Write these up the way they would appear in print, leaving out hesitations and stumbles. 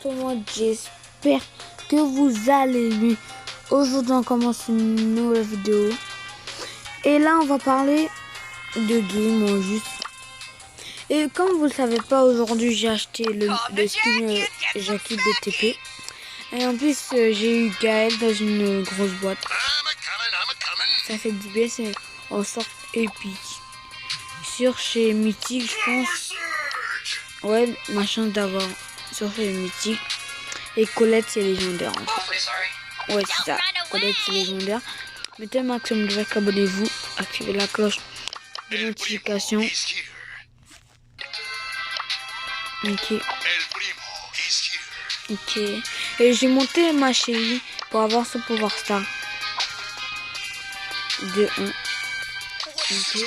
Tout le monde, j'espère que vous allez bien. Aujourd'hui on commence une nouvelle vidéo. Et là on va parler de game en juste. Et comme vous le savez pas, aujourd'hui j'ai acheté le skin Jackie BTP. Et en plus j'ai eu Gaël dans une grosse boîte. Ça fait du bien, c'est en sorte épique. Sur chez Mythique je pense. Ouais, ma chance d'avoir sur chez Mythique. Et Colette c'est légendaire en fait. Ouais c'est ça, Colette c'est légendaire. Mettez un maximum de like, abonnez-vous, activez la cloche de notification. Ok. Ok. Et j'ai monté ma chérie pour avoir ce pouvoir star. De 1. Ok.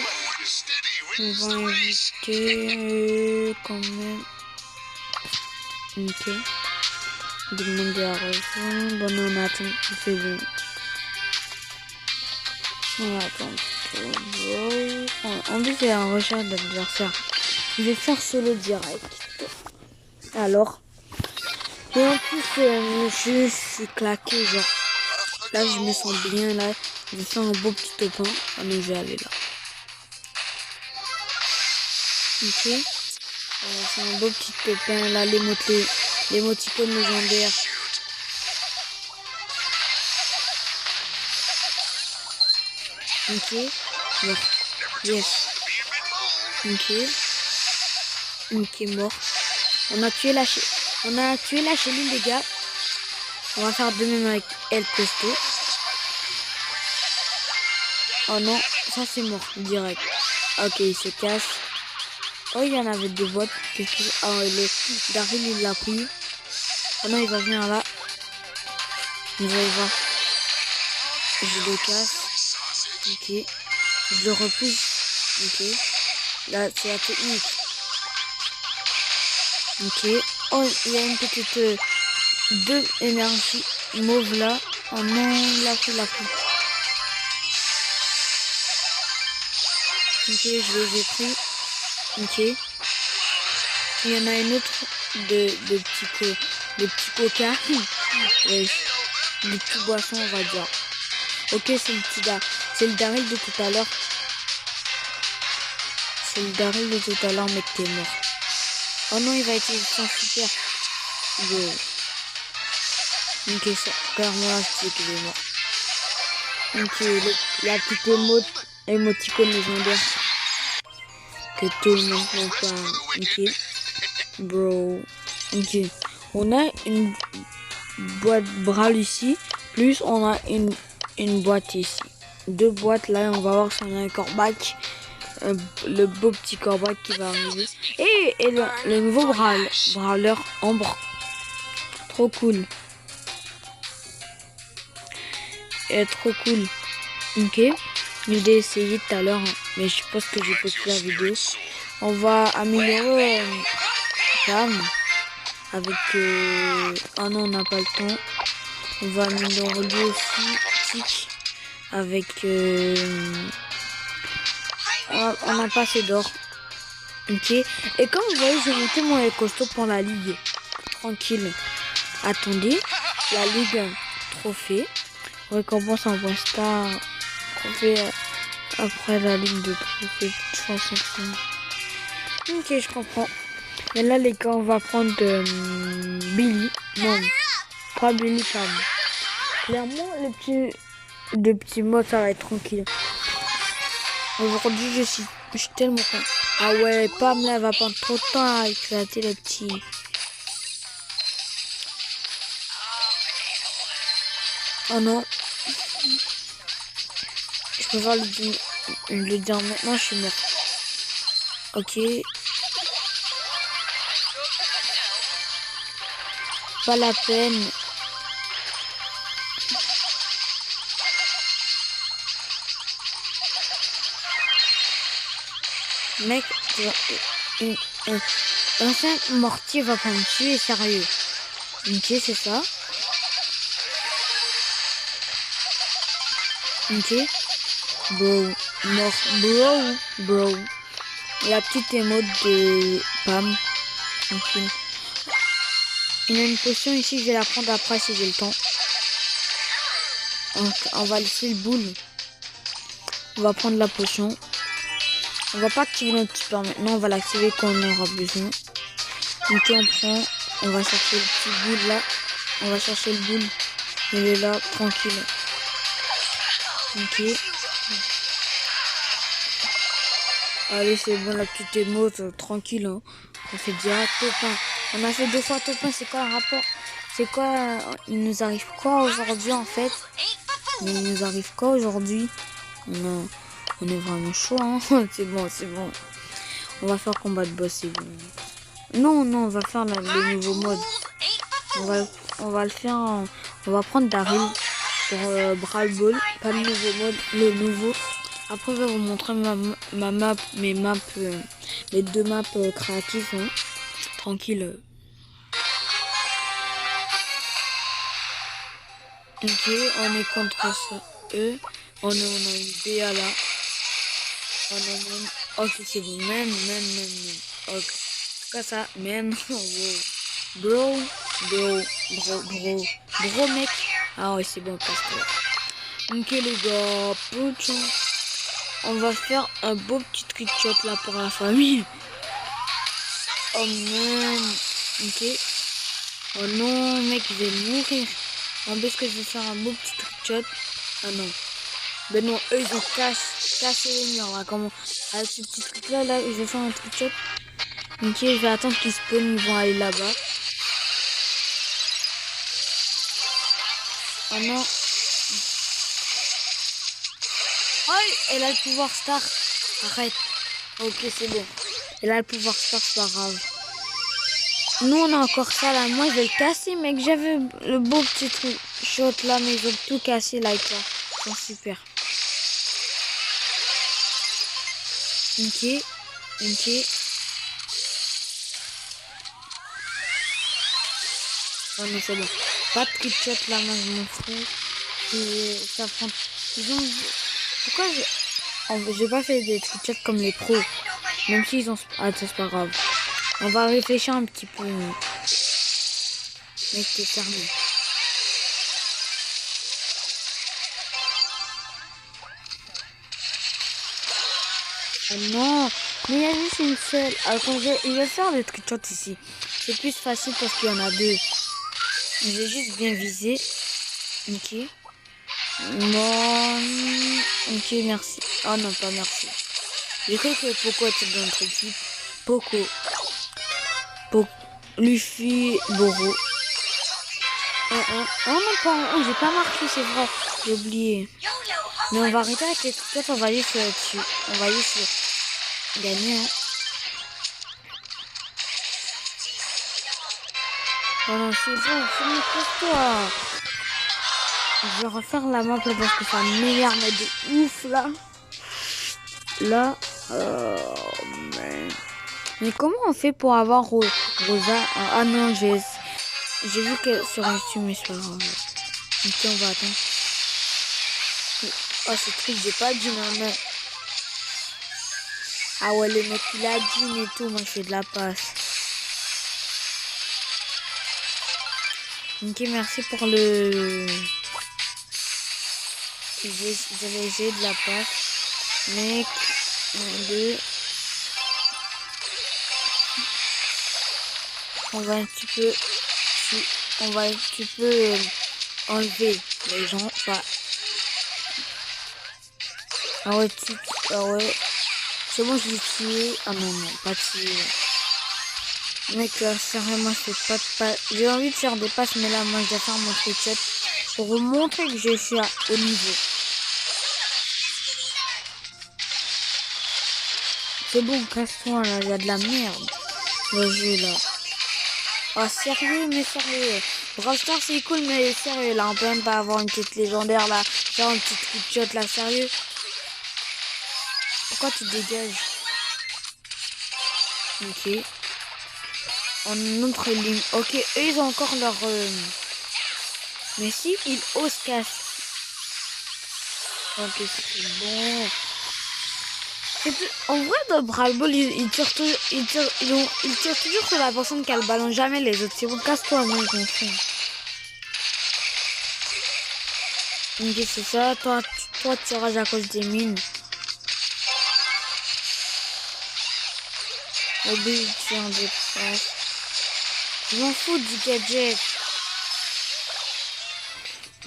On va inviter quand même. Ok. Demander à rejoindre. Bon, non, attends, c'est bon. On attend. En plus, c'est un recherche d'adversaire. Je vais faire solo direct. Alors. Et en plus, je suis claqué. Genre, là, je me sens bien. Là, je sens un beau petit topin. Ah, mais je vais aller là. Ok. C'est un beau petit topin. Là, l'émoticône légendaire. Ok. Mort. Yes. Ok. Ok, mort. On a tué la chéline, les gars. On va faire de même avec El Costo. Oh non, ça c'est mort, direct. Ok, il se casse. Oh, il y en avait deux boîtes. Ah, Daryl, il l'a pris. Oh non, il va venir là. Vous allez voir. Je le casse. Ok. Je le repousse. Ok. Là, c'est la technique. Ok. Oh, il y a une petite... deux énergies mauve là. Oh non, il a pris. Ok, je les ai pris. Ok. Il y en a une autre de petits coca. Ouais, des petits boissons, on va dire. Ok, c'est le Daryl de tout à l'heure. C'est le Daryl de tout à l'heure, mec, t'es mort. Oh non, il va être super. Yo. Ok, ça, clairement là, c'est qu'il est mort. Ok, la petite émoticône légendaire. Que tout le monde peut pas. Ok. Bro. Ok. On a une boîte Brawl ici. Plus on a une boîte ici. Deux boîtes là. On va voir si on a un corbac. Le beau petit corbac qui va arriver. Et le nouveau Brawler Ambre. Trop cool. Et trop cool. Ok. Je l'ai essayé tout à l'heure. Mais je pense que j'ai posté la vidéo. On va améliorer Cam avec oh non, on n'a pas le temps. On va améliorer lui aussi Tic avec on n'a pas assez d'or. Ok. Et comme vous voyez, j'ai monté mon costaud pour la ligue. Tranquille. Attendez. La ligue trophée. Récompense en point star. Trophée après la ligue de trophée. Ok, je comprends. Mais là, les gars, on va prendre Billy. Non, pas Billy, pardon. Clairement, le petit mode, ça va être tranquille. Aujourd'hui, je suis tellement content. Ah ouais, Pam, là, elle va prendre trop de temps à éclater les petits. Oh non. Je peux voir le dire maintenant, je suis mort. Ok. Pas la peine. Mec, un simple mortier va pas me tuer, sérieux. Ok, c'est ça. Ok. Bro. Mort. Bro. La petite émote de Pam. Tranquille. Il y a une potion ici, je vais la prendre après si j'ai le temps. Donc, on va laisser le boule. On va prendre la potion. On va pas activer notre super maintenant, on va l'activer quand on aura besoin. Donc on prend, on va chercher le petit boule là. On va chercher le boule. Il est là, tranquille. Ok. Allez, c'est bon, la petite émote, tranquille. Hein. On fait direct topin. On a fait 2 fois topin, c'est quoi le rapport? C'est quoi, il nous arrive quoi aujourd'hui en fait? Mais il nous arrive quoi aujourd'hui? On est vraiment chaud, hein. C'est bon, c'est bon. On va faire combat de boss, c'est bon. Non, non, on va faire le nouveau mode. On va le faire, on va prendre Daryl pour Brawl Ball, pas le nouveau mode, le nouveau. Après, je vais vous montrer ma map, mes 2 maps créatives, hein. Tranquille. Ok, on est contre ça. Eux, on a une BA là. On a même. Ok, c'est bon, même. Ok. C'est quoi ça, man? Bro, mec. Ah ouais, c'est bon, pasteur. Ok, les gars, potion. On va faire un beau petit trick-shot là pour la famille. Oh man. Ok. Oh non, mec, je vais mourir. En plus que je vais faire un beau petit trick-shot. Ah non. Ben non, eux, ils ont cassé les murs là. Comment? Avec ce petit truc là, je vais faire un trick-shot. Ok, je vais attendre qu'ils spawnent, ils vont aller là-bas. Oh non. Oh, elle a le pouvoir star. Arrête. Ok, c'est bon. Elle a le pouvoir star, c'est pas grave. Nous, on a encore ça là. Moi, je vais le casser, mec. J'avais le beau petit truc shot là, mais ils ont tout cassé là. Ils sont super. Ok. Oh non, c'est bon. Pas de trick shot là, moi, je m'en fous. Ça prend... Ils ont... Pourquoi j'ai pas fait des trick shots comme les pros. Même s'ils ont... Ah, c'est pas grave. On va réfléchir un petit peu. Mec, t'es fermé. Oh non, mais il y a juste une seule. Alors quand je vais faire des trick shots ici. C'est plus facile parce qu'il y en a 2. J'ai juste bien visé. Ok. Bon. Ok, merci. Oh non, pas merci. J'ai cru que Poco était dans notre équipe. Poco. Luffy, Boro. Oh non, pas, j'ai pas marqué, c'est vrai. J'ai oublié. Mais on va arrêter avec les trucs, on va juste dessus. On va juste gagner. Hein. Oh non, c'est bon, finis pour toi. Je vais refaire la map là parce que ça m'énerve de ouf là. Là. Mais comment on fait pour avoir Rosa? Ah non, j'ai vu que sur YouTube, mais c'est pas grave. Ok, on va attendre. Oh, c'est triste, j'ai pas dit non. Ah ouais, le mec il a dit et tout, moi je fais de la passe. Ok, merci pour le... J'avais essayé de la passe. Mec, 1, 2. On va un petit peu enlever les gens. Pas. Ah ouais, c'est bon, je l'ai tué. Ah non, pas tué. Mec, sérieusement, je fais pas de passe. J'ai envie de faire des passes, mais là, moi, je vais faire mon trick-shot pour vous montrer que je suis au niveau. C'est bon, casse-toi, là, il y a de la merde. Le jeu, là. Oh, sérieux, mais sérieux. Brawl Stars, c'est cool, mais sérieux, là, on peut même pas avoir une petite légendaire, là. Faire un petit trick-shot, là, sérieux. Pourquoi tu dégages? Ok. En autre ligne. Ok, eux, ils ont encore leur... Mais si, ils osent casser. Ok, c'est bon. En vrai, dans Brawl Ball, ils tirent toujours sur la personne qui a le ballon, jamais les autres. C'est bon, casse-toi, moi, je m'en fous. Ok, c'est ça. Toi, tirage à cause des mines. Oblige de faire des passes. Je m'en fous du gadget.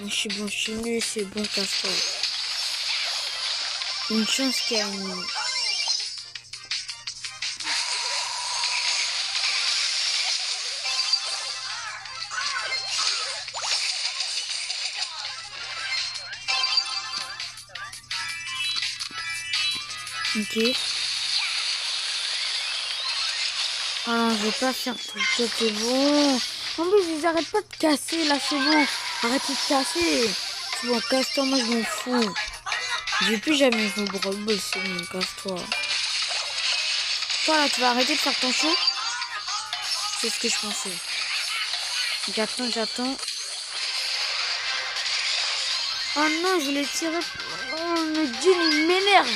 Je suis bon, je suis nul, c'est bon, casse-toi. Une chance qu'il y a une... Ok. Ah non, je vais pas faire tout ça, c'est bon. En plus, ils arrêtent pas de casser, là, c'est bon. Arrêtez de casser. C'est bon, casse-toi, moi, je m'en fous. Je vais plus jamais jouer au Brawl Ball, c'est bon, casse-toi. Toi, là, tu vas arrêter de faire ton show? C'est ce que je pensais. J'attends. Oh non, je voulais tirer. Oh, le Jin, il m'énerve.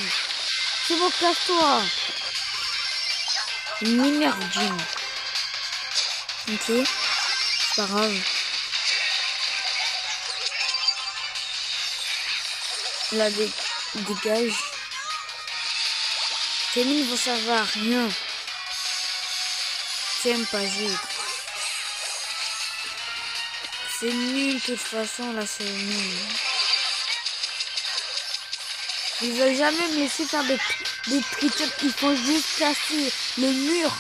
C'est bon, casse-toi. Il m'énerve, Jin. Ok, c'est pas grave. Là, dégage. Kenny ne veut savoir rien. J'aime pas jouer. C'est nul, de toute façon, là, c'est nul. Ils veulent jamais me laisser faire des trichots. Ils font juste casser le mur.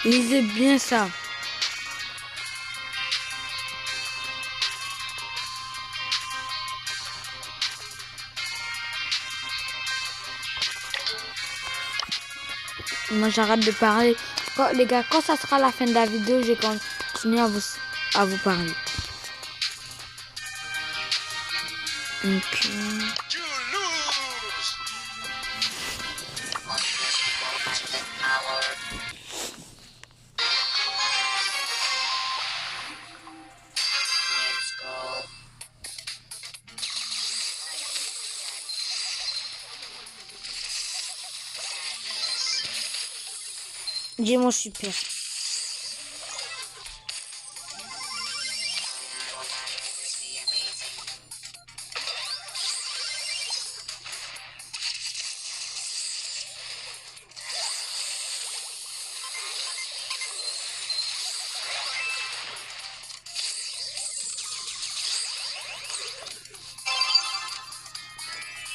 Lisez bien ça. Moi, j'arrête de parler. Les gars, quand ça sera la fin de la vidéo, je vais continuer à vous parler. Ok. Dis-moi super.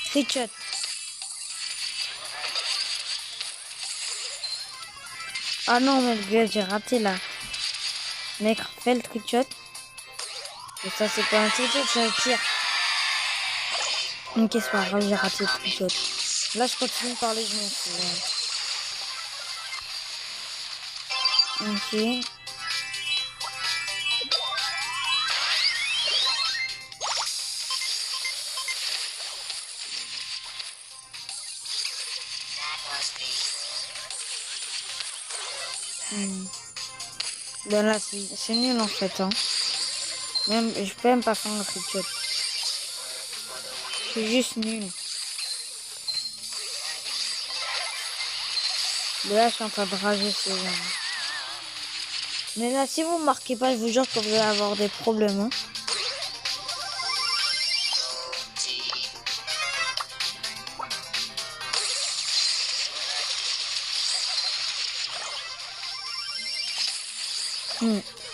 Trichot. Ah non, mais le gars, j'ai raté là. Mec, fais le trichot. Et ça, c'est pas un trichot, c'est un tir. Ok, c'est pas grave, j'ai raté le trichot. Là, je continue de parler, je m'en fous. Ok. Ben là, c'est nul en fait. Hein. Même, je peux même pas faire le trichot. C'est juste nul. Mais là, je suis en train de rager ces gens. Mais là, si vous marquez pas, je vous jure que vous allez avoir des problèmes. Hein.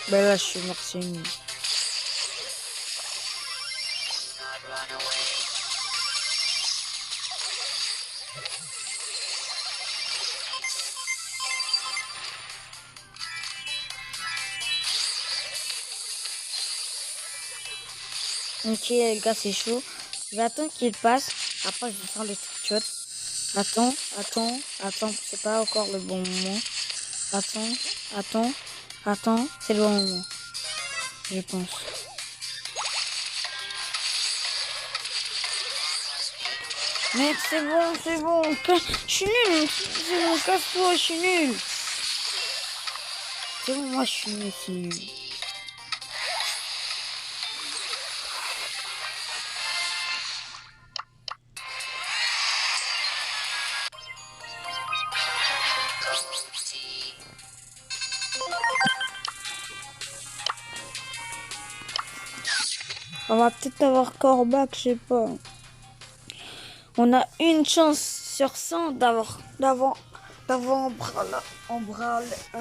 Ben là, je suis mort, c'est nul. Ok les gars, c'est chaud. Je vais attendre qu'il passe. Après je vais faire le trickshot. Attends, c'est pas encore le bon moment. Attends, c'est le bon moment. Je pense. Mec, c'est bon. Je suis nul. C'est bon, casse-toi, je suis nul. C'est bon, moi je suis nul. On va peut-être avoir Corbac, je sais pas. On a une chance sur 100 d'avoir un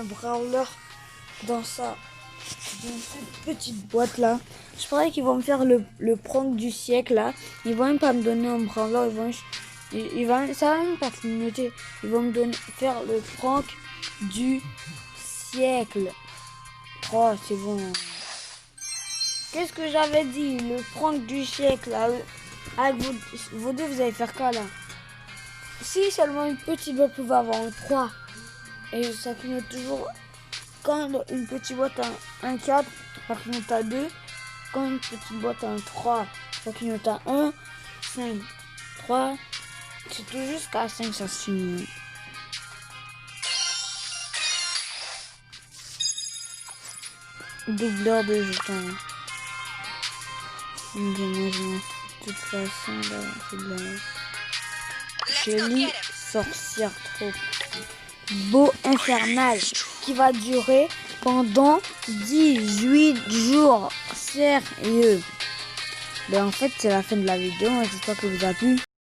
brawler dans cette petite boîte là. Je croyais qu'ils vont me faire le prank du siècle là. Ils vont même pas me donner un brawler, ça va même pas clignoter. Ils vont me faire le prank du siècle. Oh, c'est bon. Qu'est-ce que j'avais dit? Le prank du siècle. Avec vous deux, vous allez faire quoi là? Si seulement une petite boîte pouvait avoir un 3. Et ça clignote toujours. Quand une petite boîte a un 4, ça clignote à 2. Quand une petite boîte a un 3, ça clignote à 1, 5, 3. C'est tout jusqu'à 5, ça se finit. Doubleur de jetons. De toute façon, là, c'est de la... Jolie sorcière trop beau infernal qui va durer pendant 18 jours. Sérieux. Ben en fait, c'est la fin de la vidéo. J'espère que vous a plu.